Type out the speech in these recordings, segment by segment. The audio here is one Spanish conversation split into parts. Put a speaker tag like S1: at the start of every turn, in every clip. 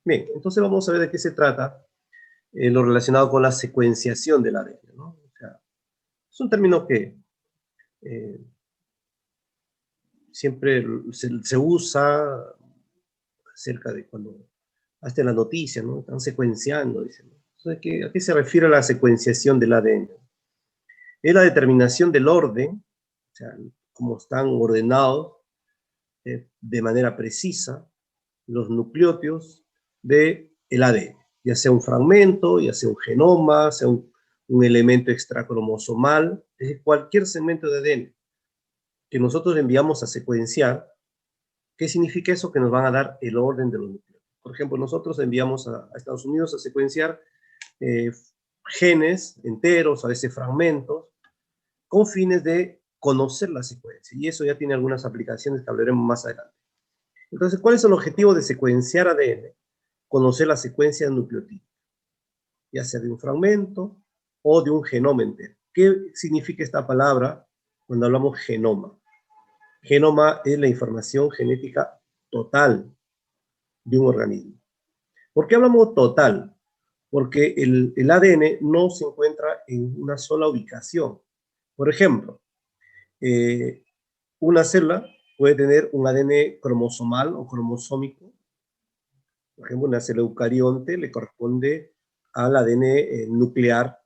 S1: Bien, entonces vamos a ver de qué se trata lo relacionado con la secuenciación del ADN, ¿no? O sea, es un término que eh, siempre se usa acerca de cuando, hasta en la noticia, ¿no? Están secuenciando, dicen, ¿no? Entonces, ¿a qué se refiere la secuenciación del ADN? Es la determinación del orden, o sea, cómo están ordenados de manera precisa los nucleótidos del ADN, ya sea un fragmento, ya sea un genoma, sea un elemento extracromosomal, es decir, cualquier segmento de ADN que nosotros enviamos a secuenciar. ¿Qué significa eso? Que nos van a dar el orden de los nucleótidos. Por ejemplo, nosotros enviamos a Estados Unidos a secuenciar eh, genes enteros, a veces fragmentos, con fines de conocer la secuencia. Y eso ya tiene algunas aplicaciones que hablaremos más adelante. Entonces, ¿cuál es el objetivo de secuenciar ADN? Conocer la secuencia de nucleotidos, ya sea de un fragmento o de un genoma entero. ¿Qué significa esta palabra cuando hablamos genoma? Genoma es la información genética total de un organismo. ¿Por qué hablamos total? Porque el ADN no se encuentra en una sola ubicación. Por ejemplo, eh, una célula puede tener un ADN cromosomal o cromosómico. Por ejemplo, una célula eucarionte le corresponde al ADN nuclear.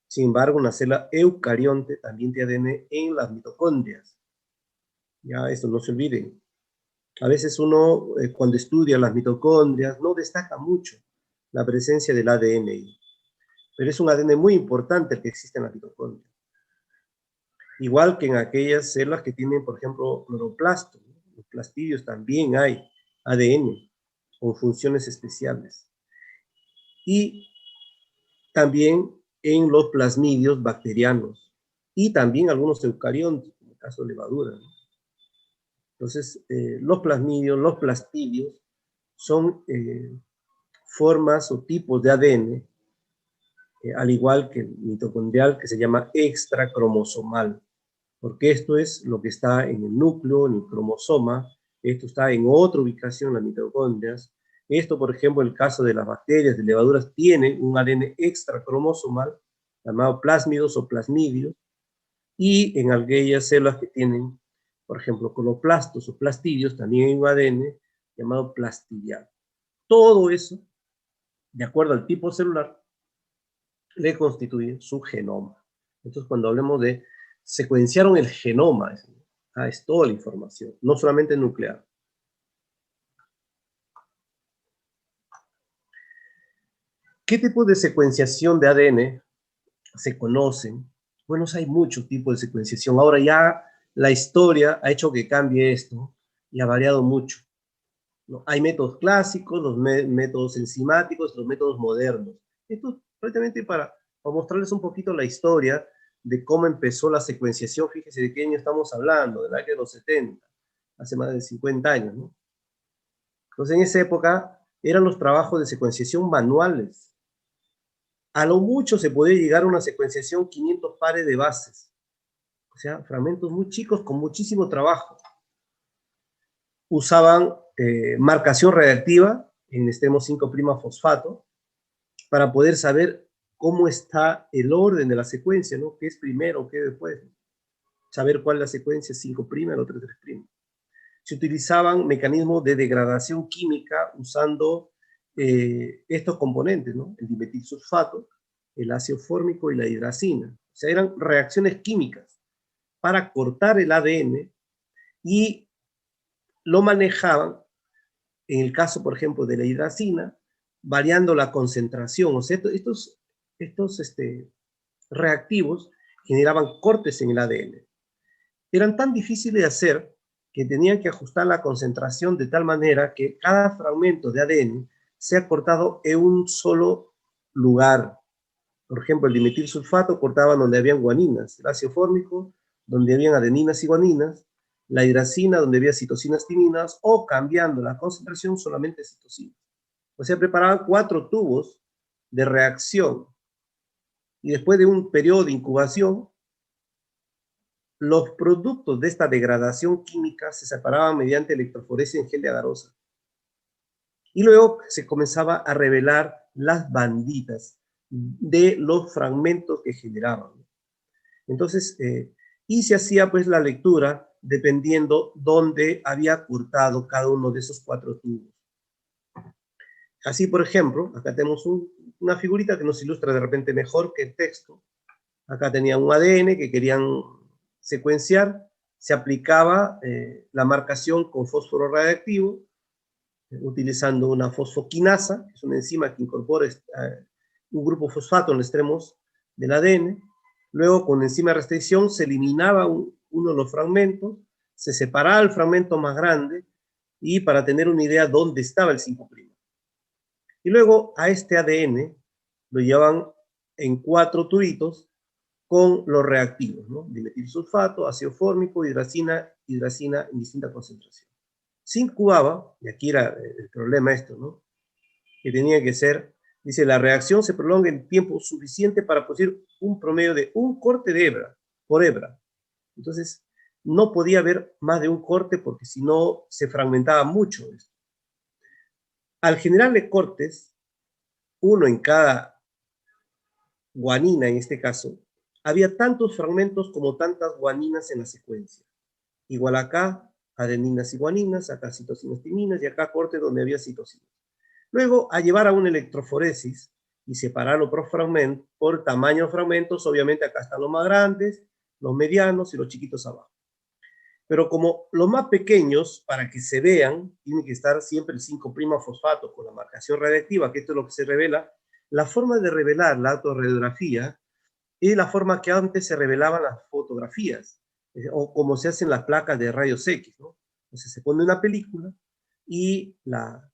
S1: Sin embargo, una célula eucarionte también tiene ADN en las mitocondrias. Ya, esto no se olviden. A veces uno, cuando estudia las mitocondrias, no destaca mucho la presencia del ADN, pero es un ADN muy importante el que existe en la mitocondria. Igual que en aquellas células que tienen, por ejemplo, cloroplastos, ¿no? Los plastidios también hay ADN con funciones especiales. Y también en los plasmidios bacterianos y también algunos eucariontes, como el caso de levadura, ¿no? Entonces, los plasmidios, los plastidios son formas o tipos de ADN, al igual que el mitocondrial, que se llama extracromosomal, porque esto es lo que está en el núcleo, en el cromosoma, esto está en otra ubicación, las mitocondrias. Esto, por ejemplo, en el caso de las bacterias, de levaduras, tienen un ADN extracromosomal, llamado plásmidos o plasmidios, y en aquellas células que tienen, por ejemplo, cloroplastos o plastidios, también hay un ADN llamado plastidial. Todo eso, de acuerdo al tipo celular, le constituye su genoma. Entonces, cuando hablemos de secuenciaron el genoma, es toda la información, no solamente nuclear. ¿Qué tipo de secuenciación de ADN se conocen? Bueno, hay muchos tipos de secuenciación. Ahora ya la historia ha hecho que cambie esto y ha variado mucho, ¿no? Hay métodos clásicos, los métodos enzimáticos, los métodos modernos. Esto prácticamente para mostrarles un poquito la historia de cómo empezó la secuenciación. Fíjese de qué año estamos hablando, de la década de los 70, hace más de 50 años, ¿no? Entonces, en esa época eran los trabajos de secuenciación manuales. A lo mucho se podía llegar a una secuenciación 500 pares de bases, o sea, fragmentos muy chicos con muchísimo trabajo. Usaban marcación reactiva en extremo 5' fosfato para poder saber cómo está el orden de la secuencia, ¿no? ¿Qué es primero, qué después? Saber cuál es la secuencia 5', el otro 3'. Se utilizaban mecanismos de degradación química usando estos componentes, ¿no? El dimetilsulfato, el ácido fórmico y la hidracina. O sea, eran reacciones químicas para cortar el ADN y lo manejaban, en el caso, por ejemplo, de la hidracina, variando la concentración. O sea, estos reactivos generaban cortes en el ADN. Eran tan difíciles de hacer que tenían que ajustar la concentración de tal manera que cada fragmento de ADN sea cortado en un solo lugar. Por ejemplo, el dimetilsulfato cortaba donde habían guaninas, el ácido fórmico donde habían adeninas y guaninas, la hidracina donde había citosinas, timinas, o cambiando la concentración solamente citosinas. O sea, preparaban 4 tubos de reacción y después de un periodo de incubación, los productos de esta degradación química se separaban mediante electroforesis en gel de agarosa Y luego se comenzaba a revelar las banditas de los fragmentos que generaban. Entonces, y se hacía pues la lectura dependiendo dónde había cortado cada uno de esos 4 tubos. Así, por ejemplo, acá tenemos una figurita que nos ilustra de repente mejor que el texto. Acá tenía un ADN que querían secuenciar, se aplicaba la marcación con fósforo radiactivo, utilizando una fosfoquinasa, que es una enzima que incorpora un grupo fosfato en los extremos del ADN. Luego, con enzima de restricción, se eliminaba uno de los fragmentos, se separaba el fragmento más grande, y para tener una idea dónde estaba el 5'. Y luego a este ADN lo llevaban en 4 tubitos con los reactivos, ¿no? Dimetilsulfato, ácido fórmico, hidracina en distinta concentración. Se incubaba, y aquí era el problema esto, ¿no? Que tenía que ser, dice, la reacción se prolonga en tiempo suficiente para producir un promedio de un corte de hebra por hebra. Entonces, no podía haber más de un corte porque si no se fragmentaba mucho esto. Al generarle cortes, uno en cada guanina en este caso, había tantos fragmentos como tantas guaninas en la secuencia. Igual acá, adeninas y guaninas, acá citosinas, timinas, y acá corte donde había citosinas. Luego, a llevar a una electroforesis y separarlo por tamaño de fragmentos, obviamente acá están los más grandes, los medianos y los chiquitos abajo. Pero como los más pequeños, para que se vean, tiene que estar siempre el 5' fosfato con la marcación radiactiva, que esto es lo que se revela. La forma de revelar la autorradiografía es la forma que antes se revelaban las fotografías, o como se hacen las placas de rayos X, ¿no? Entonces se pone una película y la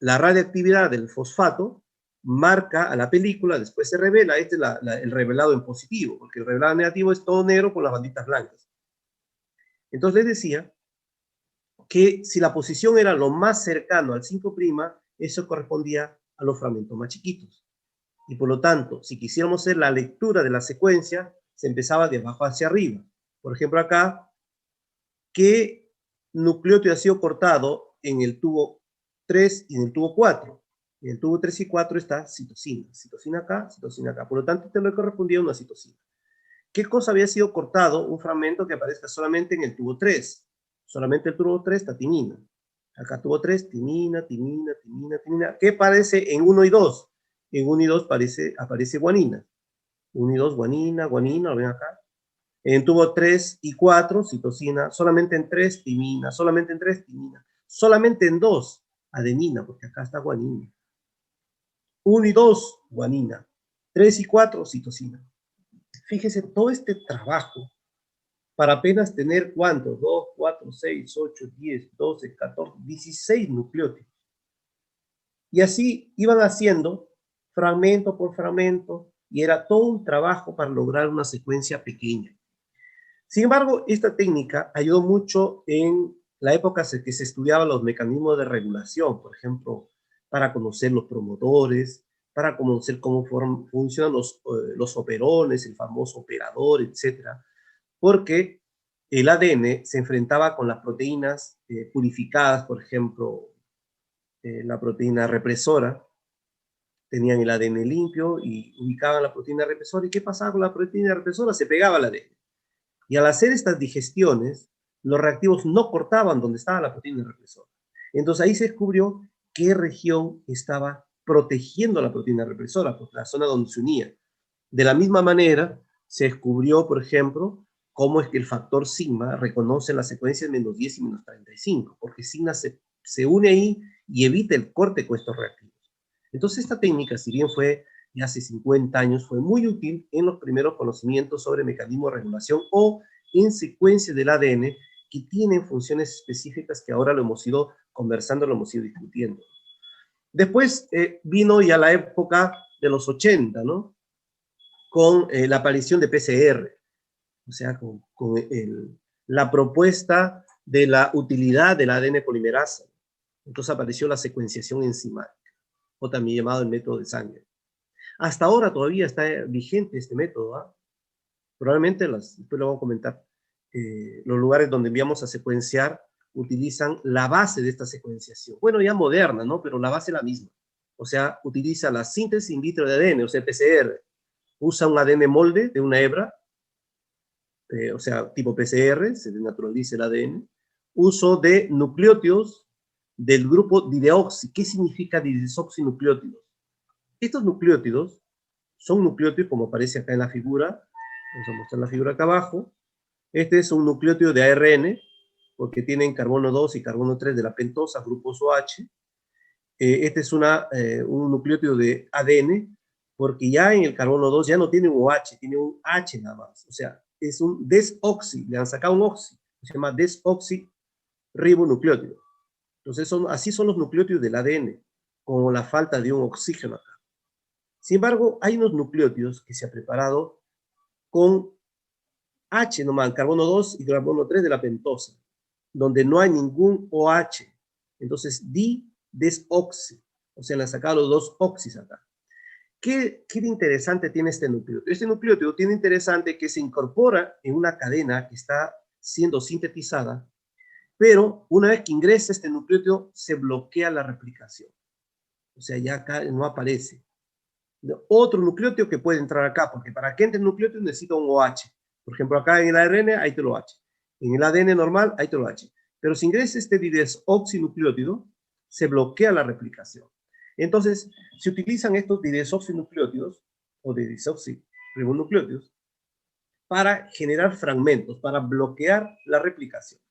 S1: radiactividad del fosfato marca a la película, después se revela. Este es el revelado en positivo, porque el revelado en negativo es todo negro con las banditas blancas. Entonces les decía que si la posición era lo más cercano al 5', eso correspondía a los fragmentos más chiquitos. Y por lo tanto, si quisiéramos hacer la lectura de la secuencia, se empezaba de abajo hacia arriba. Por ejemplo, acá, ¿qué nucleótido ha sido cortado en el tubo 3 y en el tubo 4? En el tubo 3 y 4 está citosina. Citosina acá, citosina acá. Por lo tanto, esto le correspondía a una citosina. ¿Qué cosa había sido cortado? Un fragmento que aparezca solamente en el tubo 3. Solamente el tubo 3 está timina. Acá tubo 3, timina, timina, timina, timina. ¿Qué aparece en 1 y 2? En 1 y 2 aparece guanina. 1 y 2, guanina, guanina, lo ven acá. En tubo 3 y 4, citosina. Solamente en 3, timina. Solamente en 3, timina. Solamente en 2, adenina, porque acá está guanina. 1 y 2, guanina. 3 y 4, citosina. Fíjese, todo este trabajo para apenas tener, ¿cuántos? 2, 4, 6, 8, 10, 12, 14, 16 nucleótidos. Y así iban haciendo fragmento por fragmento, y era todo un trabajo para lograr una secuencia pequeña. Sin embargo, esta técnica ayudó mucho en la época en que se estudiaban los mecanismos de regulación, por ejemplo, para conocer los promotores, para conocer cómo funcionan los operones, el famoso operador, etcétera, porque el ADN se enfrentaba con las proteínas purificadas, por ejemplo, la proteína represora. Tenían el ADN limpio y ubicaban la proteína represora. ¿Y qué pasaba con la proteína represora? Se pegaba al ADN. Y al hacer estas digestiones, los reactivos no cortaban donde estaba la proteína represora. Entonces ahí se descubrió qué región estaba protegiendo la proteína represora, pues la zona donde se unía. De la misma manera, se descubrió, por ejemplo, cómo es que el factor sigma reconoce las secuencias menos 10 y menos 35, porque sigma se une ahí y evita el corte con estos reactivos. Entonces esta técnica, si bien fue de hace 50 años, fue muy útil en los primeros conocimientos sobre mecanismos de regulación o en secuencias del ADN que tienen funciones específicas que ahora lo hemos ido conversando, lo hemos ido discutiendo. Después vino ya la época de los 80, ¿no? Con la aparición de PCR, o sea, con la propuesta de la utilidad del ADN polimerasa. Entonces apareció la secuenciación enzimática, o también llamado el método de sangre. Hasta ahora todavía está vigente este método, ¿eh? Probablemente, después lo vamos a comentar, los lugares donde enviamos a secuenciar utilizan la base de esta secuenciación. Bueno, ya moderna, ¿no? Pero la base es la misma. O sea, utiliza la síntesis in vitro de ADN, o sea, PCR. Usa un ADN molde de una hebra, o sea, tipo PCR, se naturaliza el ADN. Uso de nucleótidos del grupo dideoxi. ¿Qué significa didesoxinucleótidos? Estos nucleótidos son nucleótidos, como aparece acá en la figura. Vamos a mostrar la figura acá abajo. Este es un nucleótido de ARN, porque tienen carbono 2 y carbono 3 de la pentosa, grupos OH. Este es un nucleótido de ADN, porque ya en el carbono 2 ya no tiene un OH, tiene un H nada más. O sea, es un desoxi, le han sacado un oxi, se llama desoxirribonucleótido. Entonces, así son los nucleótidos del ADN, con la falta de un oxígeno acá. Sin embargo, hay unos nucleótidos que se ha preparado con H nomás, carbono 2 y carbono 3 de la pentosa, donde no hay ningún OH. Entonces, desoxi, o sea, le han sacado los dos oxis acá. ¿Qué interesante tiene este nucleótido? Este nucleótido tiene interesante que se incorpora en una cadena que está siendo sintetizada, pero una vez que ingresa este nucleótido, se bloquea la replicación. O sea, ya acá no aparece. Otro nucleótido que puede entrar acá, porque para que entre el nucleótido necesita un OH. Por ejemplo, acá en el ARN hay el OH. En el ADN normal hay el OH. Pero si ingresa este didesoxinucleótido, se bloquea la replicación. Entonces, se utilizan estos didesoxinucleótidos o didesoxirribonucleótidos para generar fragmentos, para bloquear la replicación.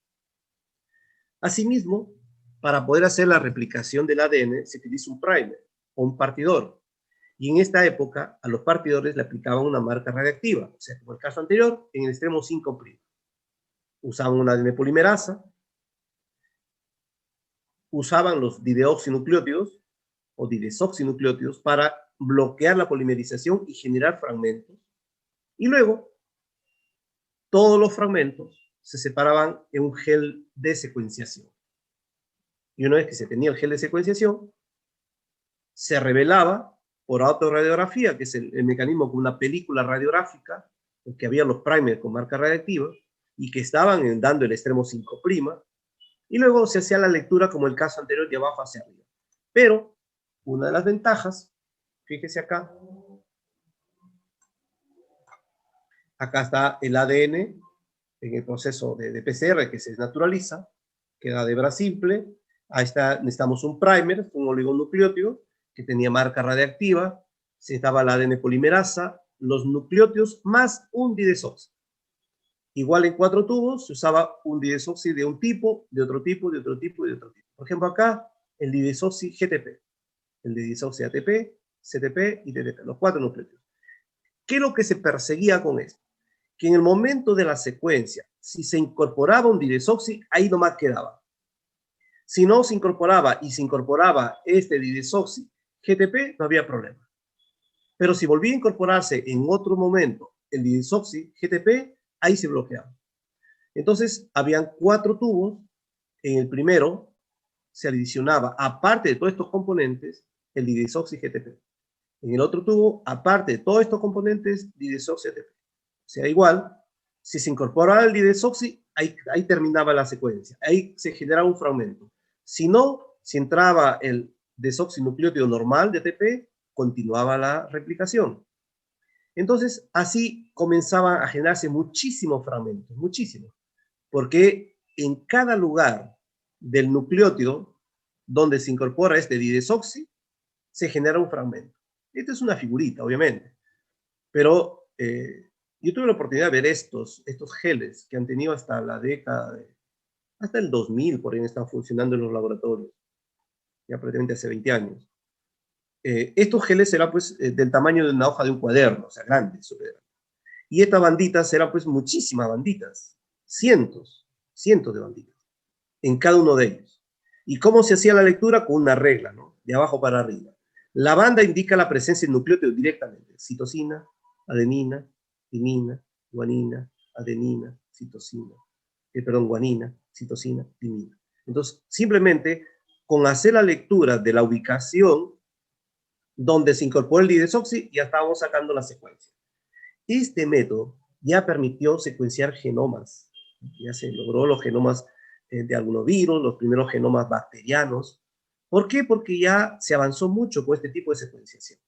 S1: Asimismo, para poder hacer la replicación del ADN, se utiliza un primer o un partidor. Y en esta época, a los partidores le aplicaban una marca radiactiva, o sea, como el caso anterior, en el extremo 5'. Usaban una ADN polimerasa, usaban los dideoxinucleótidos o didesoxinucleótidos para bloquear la polimerización y generar fragmentos. Y luego, todos los fragmentos se separaban en un gel de secuenciación. Y una vez que se tenía el gel de secuenciación, se revelaba por autorradiografía, que es el mecanismo con una película radiográfica, en que había los primers con marca radiactiva, y que estaban dando el extremo 5', y luego se hacía la lectura como el caso anterior de abajo hacia arriba. Pero una de las ventajas, fíjese acá está el ADN en el proceso de PCR que se naturaliza, queda de hebra simple, ahí está, necesitamos un primer, un oligonucleótido que tenía marca radiactiva, se necesitaba la ADN polimerasa, los nucleótidos más un didesoxi. Igual en 4 tubos se usaba un didesoxi de un tipo, de otro tipo, de otro tipo y de otro tipo. Por ejemplo, acá el didesoxi GTP, el didesoxi ATP, CTP y TTP, los 4 nucleótidos. ¿Qué es lo que se perseguía con esto? Que en el momento de la secuencia, si se incorporaba un didesoxi, ahí nomás quedaba. Si no se incorporaba y se incorporaba este didesoxi GTP, no había problema. Pero si volvía a incorporarse en otro momento el didesoxi GTP, ahí se bloqueaba. Entonces, habían 4 tubos. En el primero se adicionaba, aparte de todos estos componentes, el didesoxi GTP. En el otro tubo, aparte de todos estos componentes, didesoxi ATP. O sea, igual, si se incorporaba el didesoxi, ahí terminaba la secuencia. Ahí se generaba un fragmento. Si no, si entraba el desoxinucleótido normal de ATP, continuaba la replicación. Entonces, así comenzaban a generarse muchísimos fragmentos, muchísimos, porque en cada lugar del nucleótido donde se incorpora este didesoxi, se genera un fragmento. Esta es una figurita, obviamente, pero yo tuve la oportunidad de ver estos geles que han tenido hasta la década, hasta el 2000, por ahí están funcionando en los laboratorios, ya prácticamente hace 20 años. Estos geles eran pues del tamaño de una hoja de un cuaderno, o sea, grandes, súper grandes. Y estas banditas eran pues muchísimas banditas, cientos de banditas, en cada uno de ellos. ¿Y cómo se hacía la lectura? Con una regla, ¿no? De abajo para arriba. La banda indica la presencia de nucleótidos directamente. Citosina, adenina, timina, guanina, adenina, citosina. Guanina, citosina, timina. Entonces, simplemente con hacer la lectura de la ubicación donde se incorpora el didesoxi, ya estábamos sacando la secuencia. Este método ya permitió secuenciar genomas. Ya se logró los genomas de algunos virus, los primeros genomas bacterianos. ¿Por qué? Porque ya se avanzó mucho con este tipo de secuenciación.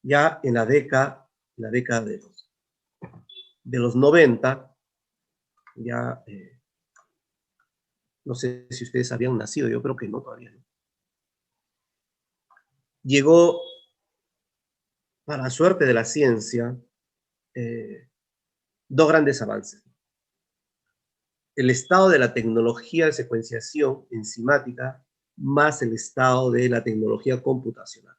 S1: Ya en la década de los 90, ya, no sé si ustedes habían nacido, yo creo que no todavía, ¿no? Llegó, para suerte de la ciencia, dos grandes avances. El estado de la tecnología de secuenciación enzimática más el estado de la tecnología computacional.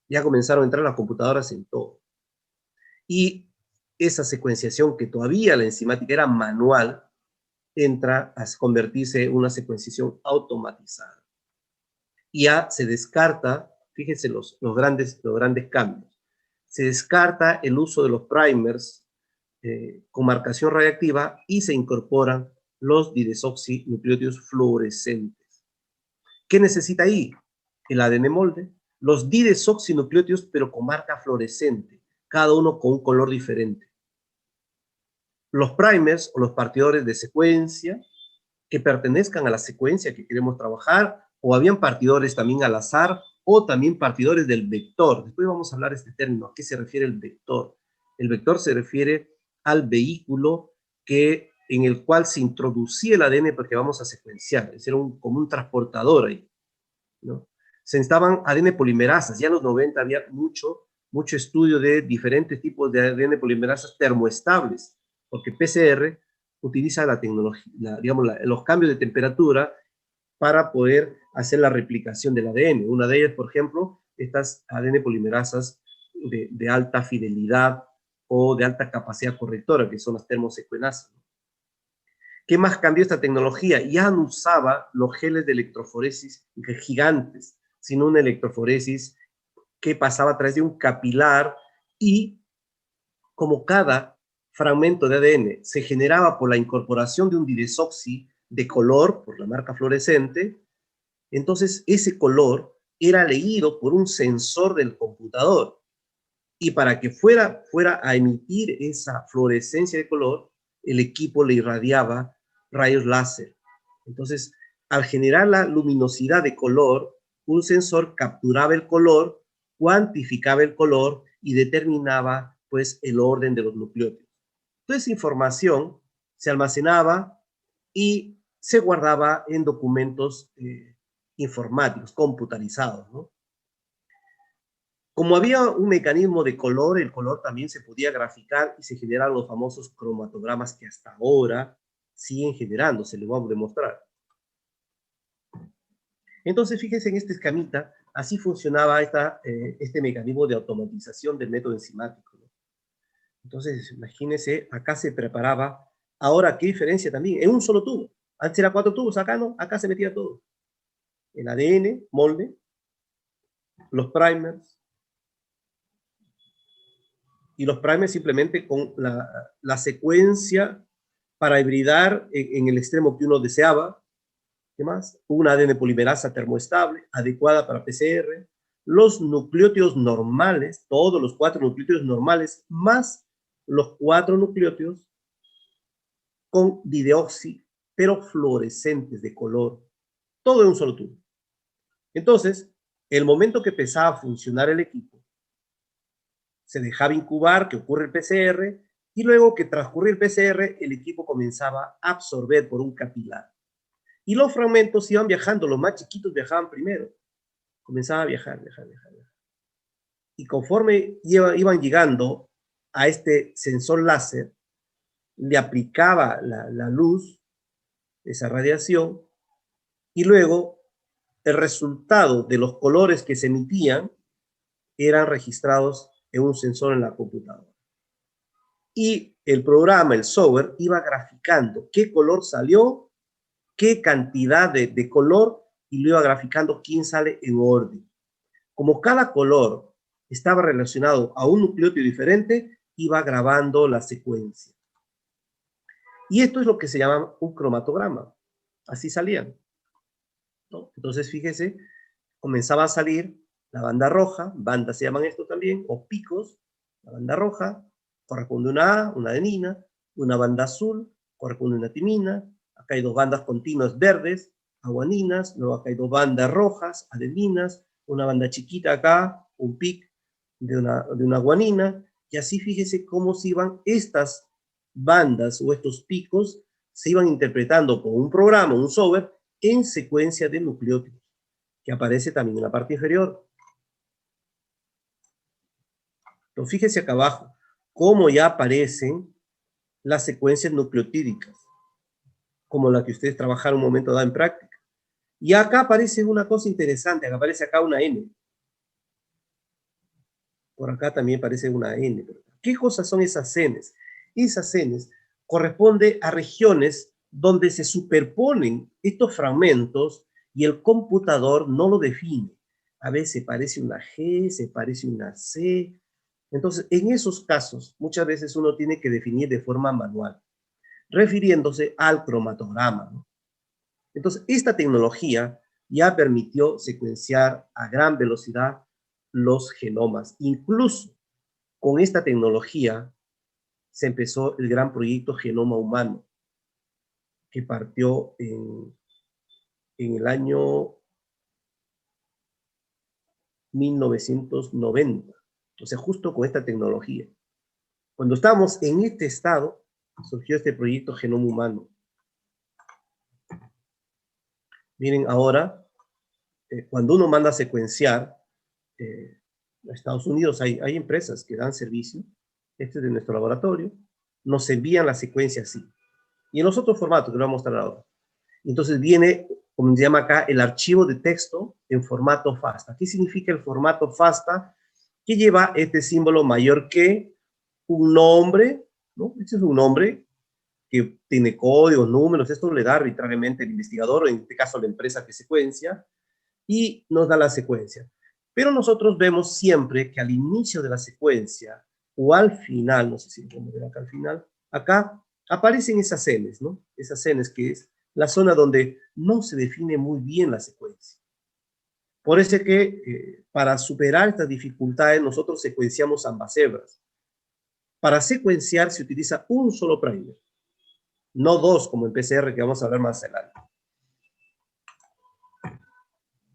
S1: Ya comenzaron a entrar las computadoras en todo. Y esa secuenciación que todavía la enzimática era manual, entra a convertirse en una secuenciación automatizada. Y ya se descarta, fíjense los grandes cambios, se descarta el uso de los primers con marcación radiactiva y se incorporan los didesoxinucleótidos fluorescentes. ¿Qué necesita ahí? El ADN molde, los didesoxinucleótidos pero con marca fluorescente, cada uno con un color diferente. Los primers o los partidores de secuencia que pertenezcan a la secuencia que queremos trabajar, o habían partidores también al azar, o también partidores del vector. Después vamos a hablar de este término. ¿A qué se refiere el vector? El vector se refiere al vehículo en el cual se introducía el ADN porque vamos a secuenciar. Es decir, como un transportador ahí, ¿no? Se necesitaban ADN polimerasas. Ya en los 90 había mucho estudio de diferentes tipos de ADN polimerasas termoestables, porque PCR utiliza la tecnología, digamos, los cambios de temperatura para poder hacer la replicación del ADN. Una de ellas, por ejemplo, estas ADN polimerasas de alta fidelidad o de alta capacidad correctora, que son las termosecuenasas. ¿Qué más cambió esta tecnología? Ya no usaba los geles de electroforesis gigantes, sino una electroforesis que pasaba a través de un capilar y como cada fragmento de ADN se generaba por la incorporación de un didesoxi de color, por la marca fluorescente, entonces ese color era leído por un sensor del computador. Y para que fuera a emitir esa fluorescencia de color, el equipo le irradiaba rayos láser. Entonces, al generar la luminosidad de color, un sensor capturaba el color, cuantificaba el color y determinaba, pues, el orden de los nucleótidos. Toda esa información se almacenaba y se guardaba en documentos informáticos, computarizados, ¿no? Como había un mecanismo de color, el color también se podía graficar y se generaron los famosos cromatogramas que hasta ahora siguen generándose, les voy a demostrar. Entonces, fíjense en esta escamita, así funcionaba este mecanismo de automatización del método enzimático, ¿no? Entonces, imagínense, acá se preparaba, ahora, ¿qué diferencia también? En un solo tubo. Antes era 4 tubos, acá no, acá se metía todo. El ADN, molde, los primers, y los primers simplemente con la secuencia para hibridar en el extremo que uno deseaba. ¿Qué más? Una ADN polimerasa termoestable, adecuada para PCR, los nucleótidos normales, todos los 4 nucleótidos normales, más los 4 nucleótidos con dideoxi, pero fluorescentes de color, todo en un solo tubo. Entonces, el momento que empezaba a funcionar el equipo, se dejaba incubar, que ocurre el PCR, y luego que transcurría el PCR, el equipo comenzaba a absorber por un capilar. Y los fragmentos iban viajando, los más chiquitos viajaban primero. Comenzaban a viajar. Y conforme iban llegando a este sensor láser, le aplicaba la luz, esa radiación, y luego el resultado de los colores que se emitían eran registrados en un sensor en la computadora. Y el programa, el software, iba graficando qué color salió, qué cantidad de color, y lo iba graficando quién sale en orden. Como cada color estaba relacionado a un nucleótido diferente, iba grabando la secuencia. Y esto es lo que se llama un cromatograma. Así salían, ¿no? Entonces, fíjese, comenzaba a salir la banda roja, bandas se llaman esto también, o picos. La banda roja corresponde a una A, una adenina, una banda azul corresponde a una timina, acá hay dos bandas continuas verdes, aguaninas, luego acá hay dos bandas rojas, adeninas, una banda chiquita acá, un pic de una guanina, y así fíjese cómo se iban estas bandas o estos picos, se iban interpretando con un programa, un software, en secuencia de nucleótidos, que aparece también en la parte inferior. Entonces fíjese acá abajo, cómo ya aparecen las secuencias nucleotídicas, como la que ustedes trabajaron un momento dado en práctica. Y acá aparece una cosa interesante, acá aparece acá una N. Por acá también aparece una N. ¿Qué cosas son esas Ns? Esas Ns corresponden a regiones donde se superponen estos fragmentos y el computador no lo define. A veces parece una G, se parece una C. Entonces, en esos casos, muchas veces uno tiene que definir de forma manual, refiriéndose al cromatograma, ¿no? Entonces, esta tecnología ya permitió secuenciar a gran velocidad los genomas. Incluso con esta tecnología se empezó el gran proyecto Genoma Humano, que partió en el año 1990. O sea, justo con esta tecnología. Cuando estábamos en este estado, surgió este proyecto Genoma Humano. Miren, ahora, cuando uno manda a secuenciar, a Estados Unidos hay empresas que dan servicio, este es de nuestro laboratorio, nos envían la secuencia así. Y en los otros formatos que lo voy a mostrar ahora. Entonces viene, como se llama acá, el archivo de texto en formato FASTA. ¿Qué significa el formato FASTA? Que lleva este símbolo mayor que un nombre, ¿no? Este es un nombre que tiene códigos, números, esto le da arbitrariamente el investigador, o en este caso la empresa que secuencia, y nos da la secuencia. Pero nosotros vemos siempre que al inicio de la secuencia, o al final, no sé si lo podemos ver acá al final, acá aparecen esas Ns, ¿no? Esas Ns que es la zona donde no se define muy bien la secuencia. Por eso es que para superar estas dificultades nosotros secuenciamos ambas hebras. Para secuenciar se utiliza un solo primer, no dos como en PCR que vamos a ver más adelante.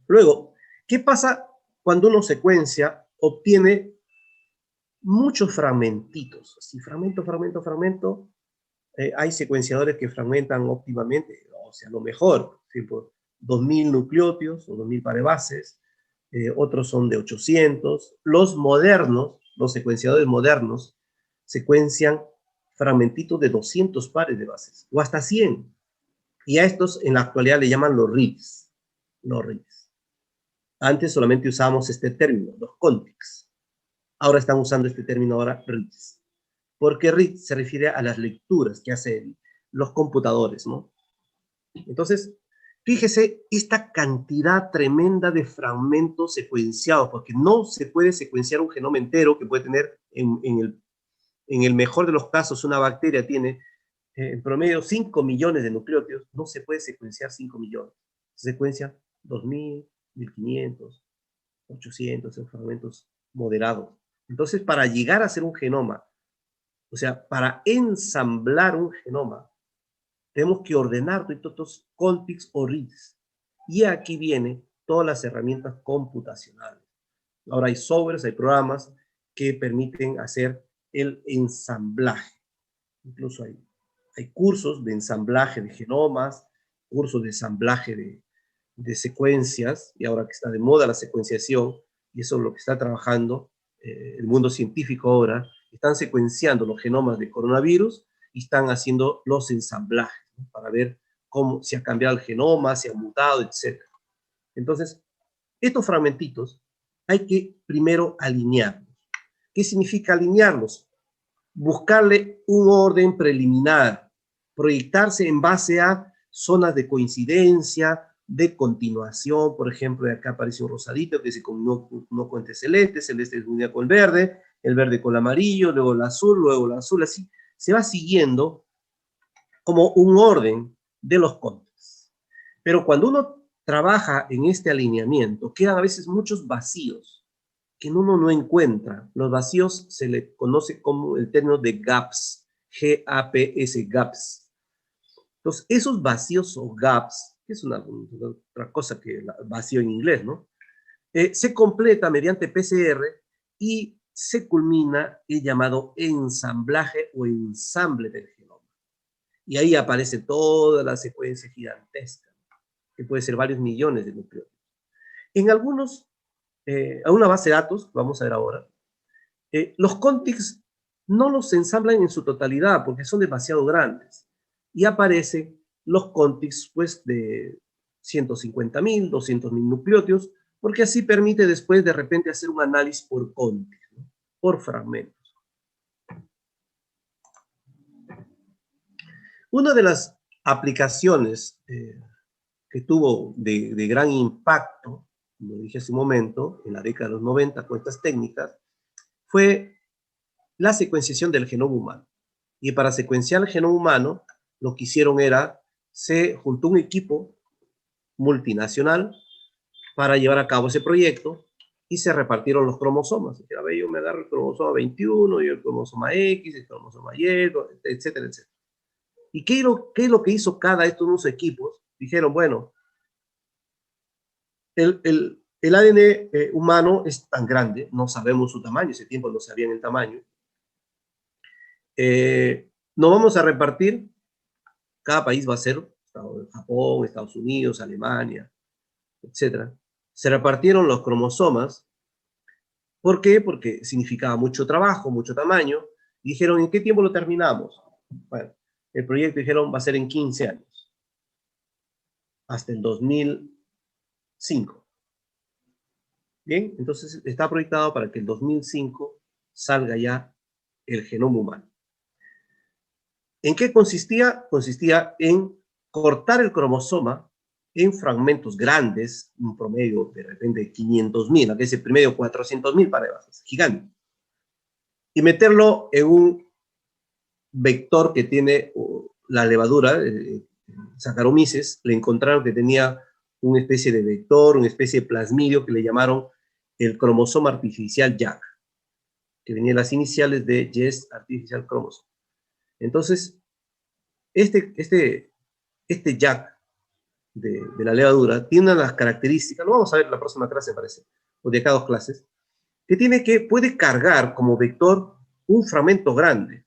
S1: Luego, ¿qué pasa cuando uno secuencia? Obtiene muchos fragmentitos, así fragmento, fragmento, fragmento. Hay secuenciadores que fragmentan óptimamente, o sea, lo mejor, tipo 2000 nucleótidos o 2000 pares bases, otros son de 800. Los modernos, los secuenciadores modernos, secuencian fragmentitos de 200 pares de bases, o hasta 100. Y a estos en la actualidad le llaman los RIDs. Los RIDs. Antes solamente usábamos este término, los contigs. Ahora están usando este término ahora RIDs. Porque RID se refiere a las lecturas que hacen los computadores, ¿no? Entonces, fíjese esta cantidad tremenda de fragmentos secuenciados, porque no se puede secuenciar un genoma entero que puede tener, en el mejor de los casos, una bacteria tiene en promedio 5 millones de nucleótidos, no se puede secuenciar 5 millones. Se secuencia 2000, 1500, 800, en fragmentos moderados. Entonces, para llegar a ser un genoma, o sea, para ensamblar un genoma, tenemos que ordenar todos estos contigs o reads. Y aquí vienen todas las herramientas computacionales. Ahora hay softwares, hay programas que permiten hacer el ensamblaje. Incluso hay cursos de ensamblaje de genomas, cursos de ensamblaje de secuencias, y ahora que está de moda la secuenciación, y eso es lo que está trabajando el mundo científico ahora, están secuenciando los genomas de coronavirus y están haciendo los ensamblajes, ¿no? Para ver cómo se ha cambiado el genoma, se ha mutado, etc. Entonces, estos fragmentitos hay que primero alinearlos. ¿Qué significa alinearlos? Buscarle un orden preliminar, proyectarse en base a zonas de coincidencia, de continuación. Por ejemplo, de acá aparece un rosadito que se combinó con este celeste, celeste se unía con el verde con el amarillo, luego el azul, así se va siguiendo como un orden de los contes. Pero cuando uno trabaja en este alineamiento, quedan a veces muchos vacíos que uno no encuentra. Los vacíos se le conoce como el término de gaps, G-A-P-S, gaps. Entonces, esos vacíos o gaps, que es otra cosa que vacío en inglés, ¿no? Se completa mediante PCR y se culmina el llamado ensamblaje o ensamble del genoma. Y ahí aparece toda la secuencia gigantesca, que puede ser varios millones de nucleótidos. En a una base de datos, vamos a ver ahora, los contigs no los ensamblan en su totalidad porque son demasiado grandes. Y aparecen los contigs pues, de 150.000, 200.000 nucleótidos, porque así permite después de repente hacer un análisis por contig, ¿no? Por fragmentos. Una de las aplicaciones que tuvo de gran impacto, como dije hace un momento, en la década de los 90 con estas técnicas, fue la secuenciación del genoma humano. Y para secuenciar el genoma humano, lo que hicieron era, se juntó un equipo multinacional para llevar a cabo ese proyecto y se repartieron los cromosomas. A ver, yo me agarro el cromosoma 21, y el cromosoma X, el cromosoma Y, etcétera, etcétera. ¿Y qué es lo que hizo cada de estos dos equipos? Dijeron, bueno, el ADN humano es tan grande, no sabemos su tamaño, ese tiempo no sabían el tamaño. Nos vamos a repartir, cada país va a ser Japón, Estados Unidos, Alemania, etc. Se repartieron los cromosomas. ¿Por qué? Porque significaba mucho trabajo, mucho tamaño. Y dijeron, ¿en qué tiempo lo terminamos? Bueno, el proyecto dijeron va a ser en 15 años, hasta el 2005. Bien, entonces está proyectado para que el 2005 salga ya el genoma humano. ¿En qué consistía? Consistía en cortar el cromosoma en fragmentos grandes, un promedio de repente de 500.000, aquí es el promedio 400.000 para de bases, gigante, y meterlo en un vector que tiene la levadura, Saccharomyces, le encontraron que tenía una especie de vector, una especie de plasmidio que le llamaron el cromosoma artificial Jack, que venía las iniciales de Yes Artificial Chromosome. Entonces, este Jack de la levadura tiene unas características, lo vamos a ver en la próxima clase, me parece, o de cada dos clases, que puede cargar como vector un fragmento grande,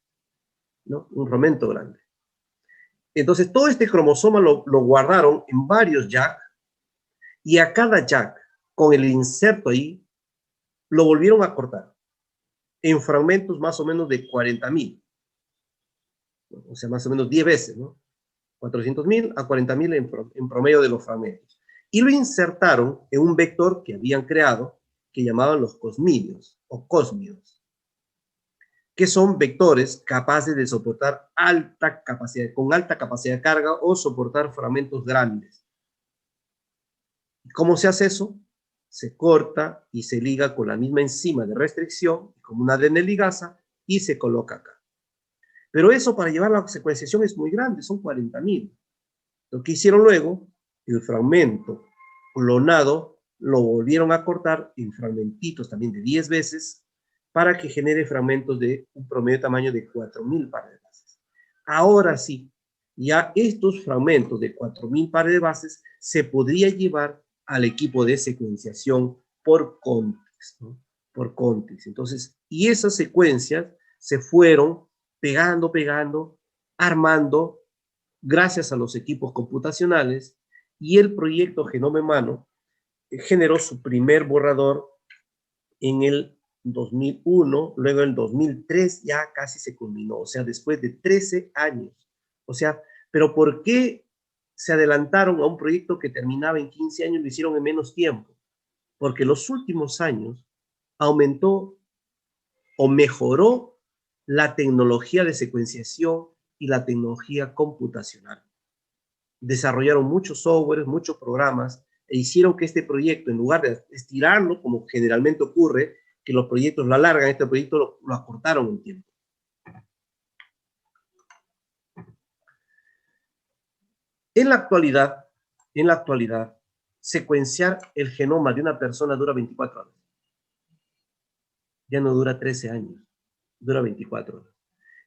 S1: ¿no? Un fragmento grande. Entonces, todo este cromosoma lo guardaron en varios Jack, y a cada Jack, con el inserto ahí, lo volvieron a cortar en fragmentos más o menos de 40.000. O sea, más o menos 10 veces, ¿no? 400.000 a 40.000 en promedio de los fragmentos. Y lo insertaron en un vector que habían creado, que llamaban los cosmidios o cosmios, que son vectores capaces de soportar con alta capacidad de carga o soportar fragmentos grandes. ¿Cómo se hace eso? Se corta y se liga con la misma enzima de restricción, como una ADN ligasa, y se coloca acá. Pero eso para llevar la secuenciación es muy grande, son 40.000. Lo que hicieron luego, el fragmento clonado lo volvieron a cortar en fragmentitos también de 10 veces para que genere fragmentos de un promedio de tamaño de 4.000 pares de bases. Ahora sí, ya estos fragmentos de 4.000 pares de bases se podría llevar al equipo de secuenciación por contigs, ¿no? Por contigs. Entonces, y esas secuencias se fueron pegando, armando, gracias a los equipos computacionales, y el proyecto Genoma Humano generó su primer borrador en el 2001, luego en el 2003 ya casi se culminó, o sea, después de 13 años. O sea, pero ¿por qué se adelantaron a un proyecto que terminaba en 15 años y lo hicieron en menos tiempo? Porque los últimos años aumentó o mejoró la tecnología de secuenciación y la tecnología computacional. Desarrollaron muchos softwares, muchos programas, e hicieron que este proyecto, en lugar de estirarlo, como generalmente ocurre, que los proyectos lo alargan, este proyecto lo acortaron en tiempo. En la actualidad, secuenciar el genoma de una persona dura 24 horas. Ya no dura 13 años, dura 24 horas.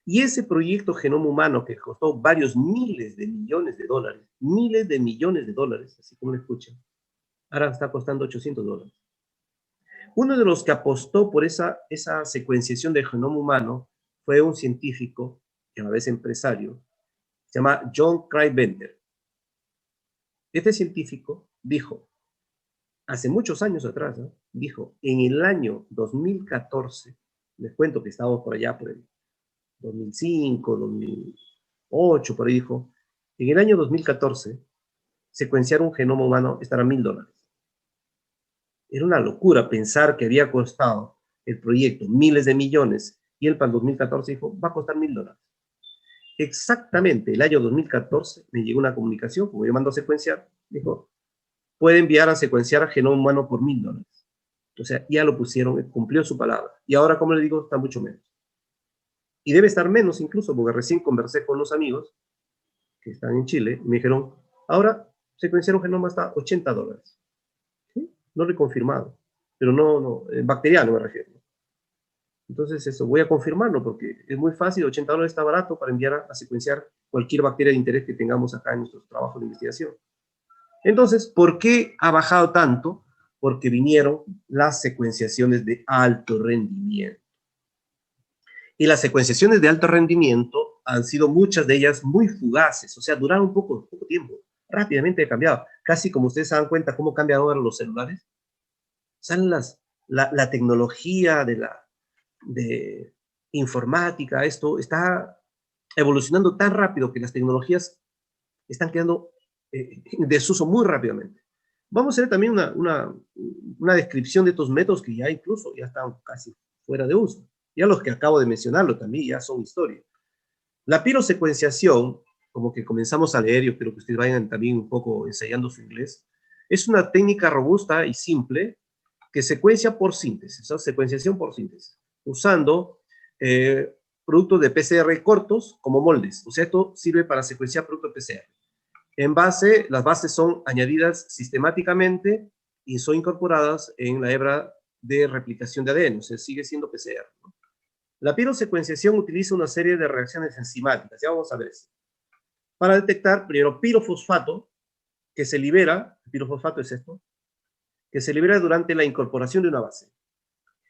S1: Y ese proyecto Genoma Humano, que costó varios miles de millones de dólares, así como lo escuchan, ahora está costando $800. Uno de los que apostó por esa secuenciación del genoma humano fue un científico, que a la vez empresario, se llama John Craig Venter. Este científico dijo, hace muchos años atrás, ¿no? Dijo, en el año 2014, les cuento que estábamos por allá por el 2005, 2008, por ahí dijo, en el año 2014, secuenciar un genoma humano estará $1000. Era una locura pensar que había costado el proyecto miles de millones y él para el 2014 dijo, va a costar $1000. Exactamente el año 2014 me llegó una comunicación, como yo mando a secuenciar, dijo, puede enviar a secuenciar genoma humano por $1000. O sea, ya lo pusieron, cumplió su palabra. Y ahora, como le digo, está mucho menos. Y debe estar menos incluso, porque recién conversé con unos amigos que están en Chile y me dijeron, ahora secuenciar un genoma está $80. ¿Sí? No lo he confirmado, pero no, bacteriano me refiero. Entonces, eso, voy a confirmarlo porque es muy fácil, $80 está barato para enviar a secuenciar cualquier bacteria de interés que tengamos acá en nuestros trabajos de investigación. Entonces, ¿por qué ha bajado tanto? Porque vinieron las secuenciaciones de alto rendimiento. Y las secuenciaciones de alto rendimiento han sido muchas de ellas muy fugaces, o sea, duraron poco tiempo, rápidamente ha cambiado. Casi como ustedes se dan cuenta cómo cambian ahora los celulares. Salen la tecnología de informática, esto está evolucionando tan rápido que las tecnologías están quedando en desuso muy rápidamente. Vamos a hacer también una descripción de estos métodos que ya incluso ya están casi fuera de uso. Ya los que acabo de mencionarlo también ya son historia. La pirosecuenciación, como que comenzamos a leer, yo espero que ustedes vayan también un poco ensayando su inglés, es una técnica robusta y simple que secuencia por síntesis, ¿no? Secuenciación por síntesis, usando productos de PCR cortos como moldes. O sea, esto sirve para secuenciar productos PCR. En base, las bases son añadidas sistemáticamente y son incorporadas en la hebra de replicación de ADN, o sea, sigue siendo PCR, ¿no? La pirosecuenciación utiliza una serie de reacciones enzimáticas, ya vamos a ver eso, para detectar primero pirofosfato, que se libera, el pirofosfato es esto, que se libera durante la incorporación de una base,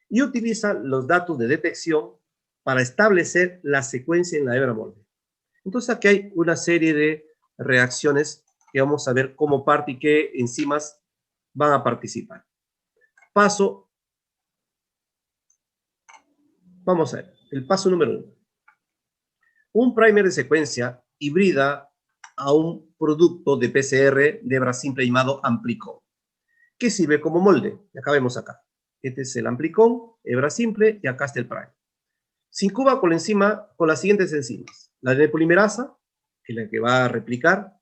S1: y utiliza los datos de detección para establecer la secuencia en la hebra molde. Entonces aquí hay una serie de reacciones que vamos a ver cómo parte y qué enzimas van a participar. Vamos a ver, el paso número 1. Un primer de secuencia hibrida a un producto de PCR de hebra simple llamado Amplicon, que sirve como molde. Y acá vemos acá. Este es el Amplicon, hebra simple, y acá está el prime. Se incuba con la enzima, con las siguientes enzimas. La ADN polimerasa, que es la que va a replicar,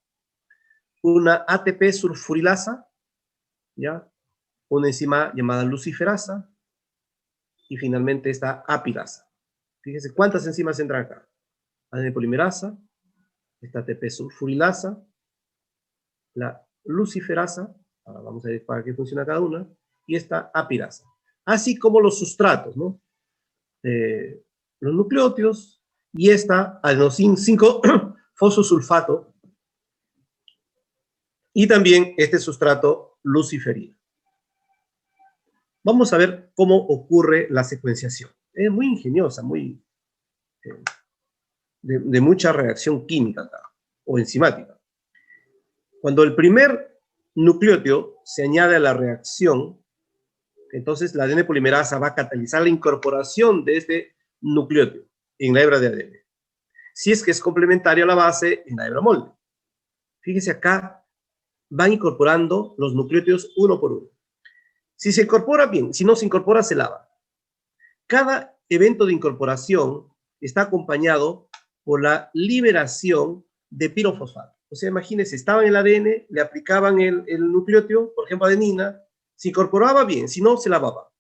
S1: una ATP sulfurilasa, ¿ya? Una enzima llamada luciferasa, y finalmente esta apilasa. Fíjense cuántas enzimas entran acá. ADN polimerasa, esta ATP sulfurilasa, la luciferasa, ahora vamos a ver para qué funciona cada una, y esta apirasa. Así como los sustratos, ¿no? Los nucleótidos, y esta adenosín 5-fosfosulfato, y también este sustrato luciferina. Vamos a ver cómo ocurre la secuenciación. Es muy ingeniosa, muy de mucha reacción química acá, o enzimática. Cuando el primer nucleótido se añade a la reacción, entonces la ADN polimerasa va a catalizar la incorporación de este nucleótido en la hebra de ADN. Si es que es complementario a la base en la hebra molde. Fíjese acá, van incorporando los nucleótidos uno por uno. Si se incorpora bien, si no se incorpora, se lava. Cada evento de incorporación está acompañado por la liberación de pirofosfato. O sea, imagínense, estaba en el ADN, le aplicaban el nucleótido, por ejemplo, adenina, se incorporaba bien, si no, se lavaba.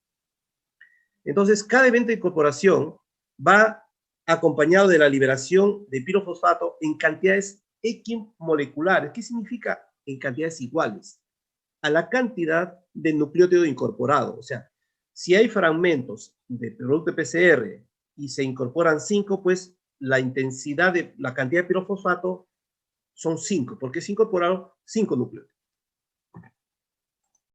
S1: Entonces, cada evento de incorporación va acompañado de la liberación de pirofosfato en cantidades equimoleculares. ¿Qué significa en cantidades iguales? A la cantidad de nucleótido incorporado. O sea, si hay fragmentos de producto PCR y se incorporan 5, pues la intensidad de la cantidad de pirofosfato son 5, porque se incorporaron 5 núcleos.